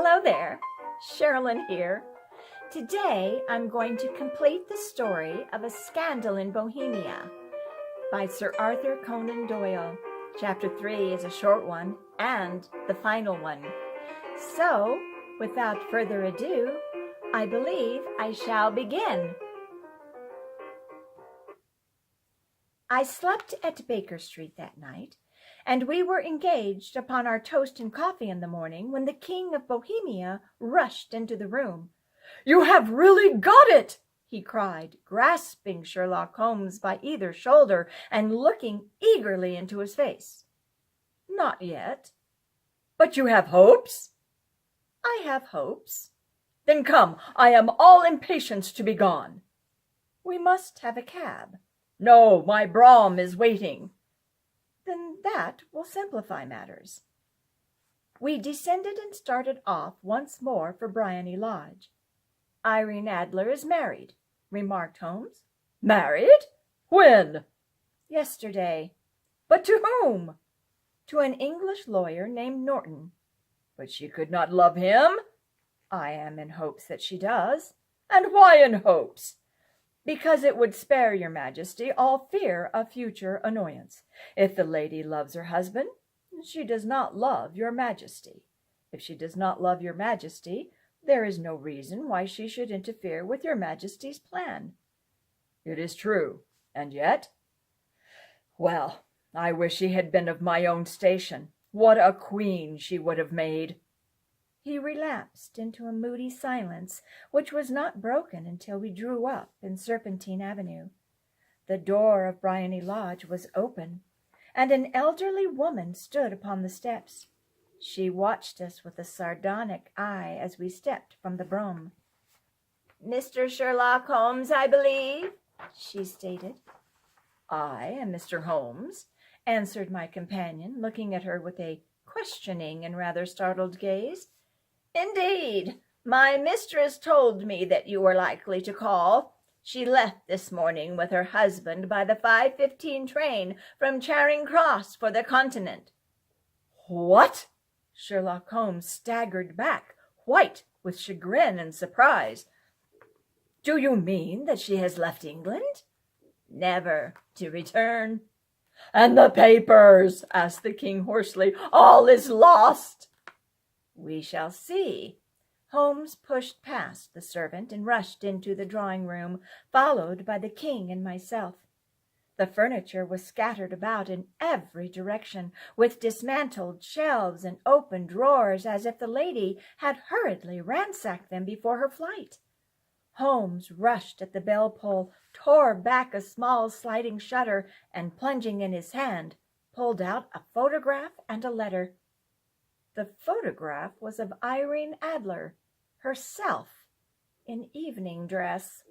Hello there, Sherlynn here. Today I'm going to complete the story of A Scandal in Bohemia by Sir Arthur Conan Doyle. Chapter 3 is a short one and the final one. So, without further ado, I believe I shall begin. I slept at Baker Street that night, and we were engaged upon our toast and coffee in the morning when the King of Bohemia rushed into the room. "You have really got it!" he cried, grasping Sherlock Holmes by either shoulder and looking eagerly into his face. "Not yet." "But you have hopes?" "I have hopes." "Then come, I am all impatience to be gone." "We must have a cab." "No, my brougham is waiting." "Then that will simplify matters." We descended and started off once more for Briony Lodge. "Irene Adler is married," remarked Holmes. "Married? When?" "Yesterday." "But to whom?" "To an English lawyer named Norton." "But she could not love him?" "I am in hopes that she does." "And why in hopes?" "Because it would spare your Majesty all fear of future annoyance. If the lady loves her husband, she does not love your Majesty. If she does not love your Majesty, there is no reason why she should interfere with your Majesty's plan." "It is true. And yet—" "Well, I wish she had been of my own station. What a queen she would have made!" He relapsed into a moody silence, which was not broken until we drew up in Serpentine Avenue. The door of Briony Lodge was open, and an elderly woman stood upon the steps. She watched us with a sardonic eye as we stepped from the brougham. "Mr. Sherlock Holmes, I believe," she stated. "I am Mr. Holmes," answered my companion, looking at her with a questioning and rather startled gaze. "Indeed, my mistress told me that you were likely to call. She left this morning with her husband by the 5:15 train from Charing Cross for the Continent." "What?" Sherlock Holmes staggered back, white with chagrin and surprise. "Do you mean that she has left England?" "Never to return." "And the papers?" asked the king hoarsely. "All is lost." "We shall see." Holmes pushed past the servant and rushed into the drawing-room, followed by the king and myself. The furniture was scattered about in every direction, with dismantled shelves and open drawers, as if the lady had hurriedly ransacked them before her flight. Holmes rushed at the bell-pull, tore back a small sliding shutter, and plunging in his hand, pulled out a photograph and a letter. The photograph was of Irene Adler, herself, in evening dress.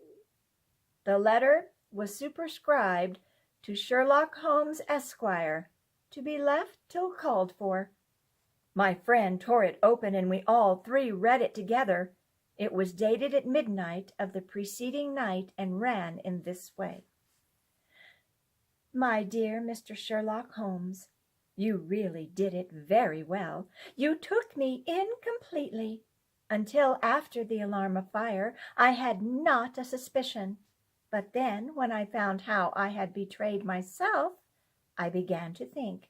The letter was superscribed to Sherlock Holmes, Esquire, to be left till called for. My friend tore it open, and we all three read it together. It was dated at midnight of the preceding night, and ran in this way: "My dear Mr. Sherlock Holmes, you really did it very well. You took me in completely. Until after the alarm of fire, I had not a suspicion. But then, when I found how I had betrayed myself, I began to think.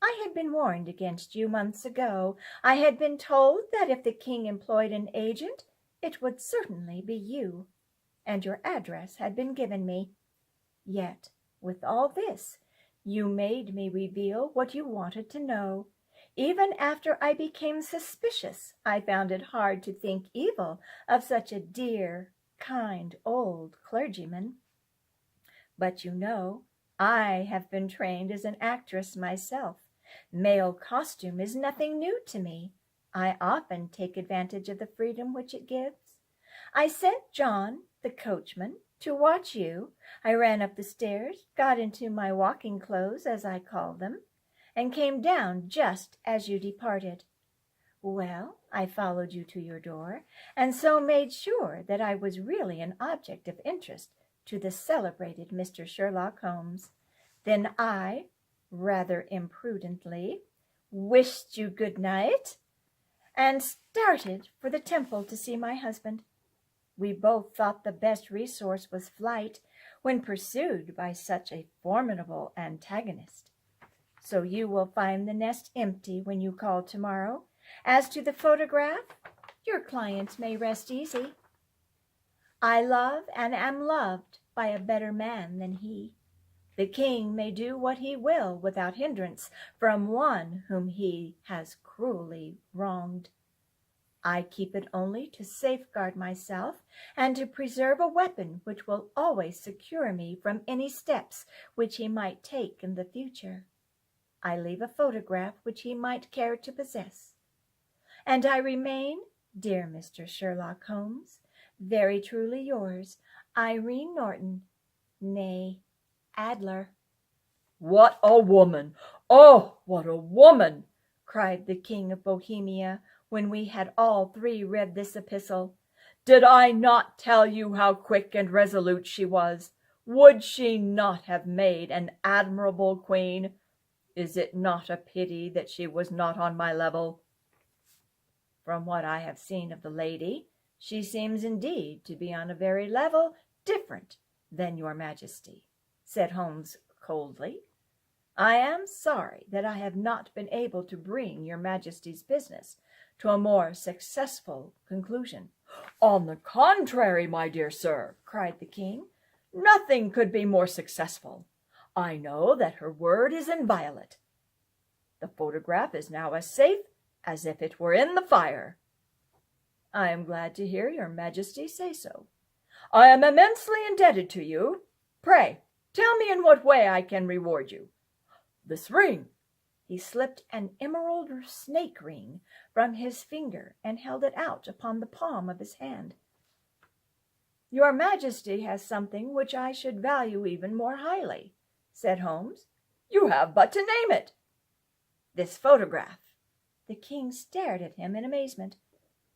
I had been warned against you months ago. I had been told that if the king employed an agent, it would certainly be you. And your address had been given me. Yet, with all this, you made me reveal what you wanted to know. Even after I became suspicious, I found it hard to think evil of such a dear, kind old clergyman. But you know, I have been trained as an actress myself. Male costume is nothing new to me. I often take advantage of the freedom which it gives. I sent John, the coachman, to watch you. I ran up the stairs, got into my walking clothes, as I call them, and came down just as you departed. Well, I followed you to your door, and so made sure that I was really an object of interest to the celebrated Mr. Sherlock Holmes. Then I, rather imprudently, wished you good night, and started for the temple to see my husband. We both thought the best resource was flight when pursued by such a formidable antagonist. So you will find the nest empty when you call tomorrow. As to the photograph, your client may rest easy. I love and am loved by a better man than he. The king may do what he will without hindrance from one whom he has cruelly wronged. I keep it only to safeguard myself and to preserve a weapon which will always secure me from any steps which he might take in the future. I leave a photograph which he might care to possess. And I remain, dear Mr. Sherlock Holmes, very truly yours, Irene Norton, née Adler. What a woman! Oh, what a woman! Cried the King of Bohemia, when we had all three read this epistle. Did I not tell you how quick and resolute she was? Would she not have made an admirable queen? Is it not a pity that she was not on my level? From what I have seen of the lady, she seems indeed to be on a very level different than your Majesty, said Holmes coldly. I am sorry that I have not been able to bring your Majesty's business to a more successful conclusion. On the contrary, my dear sir, cried the king, nothing could be more successful. I know that her word is inviolate. The photograph is now as safe as if it were in the fire. I am glad to hear your Majesty say so. I am immensely indebted to you. Pray, tell me in what way I can reward you. This ring. He slipped an emerald snake ring from his finger and held it out upon the palm of his hand. Your Majesty has something which I should value even more highly, said Holmes. You have but to name it. This photograph. The king stared at him in amazement.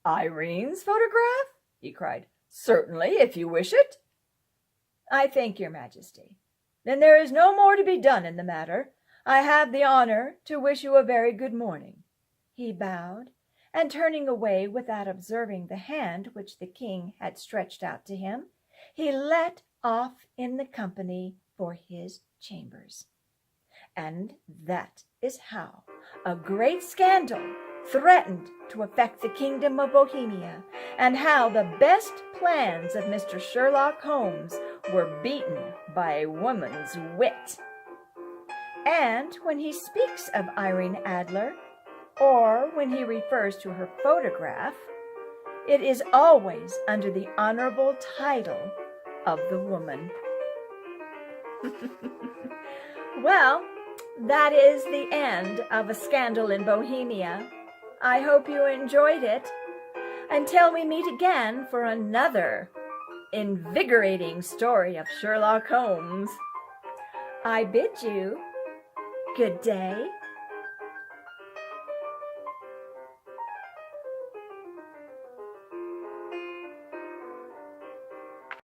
Irene's photograph? He cried. Certainly, if you wish it. I thank your Majesty. Then there is no more to be done in the matter. I have the honor to wish you a very good morning. He bowed, and turning away without observing the hand which the king had stretched out to him, he let off in the company for his chambers. And that is how a great scandal threatened to affect the kingdom of Bohemia, and how the best plans of Mr. Sherlock Holmes were beaten by a woman's wit. And when he speaks of Irene Adler, or when he refers to her photograph, it is always under the honorable title of the woman. Well, that is the end of A Scandal in Bohemia. I hope you enjoyed it. Until we meet again for another invigorating story of Sherlock Holmes, I bid you good day.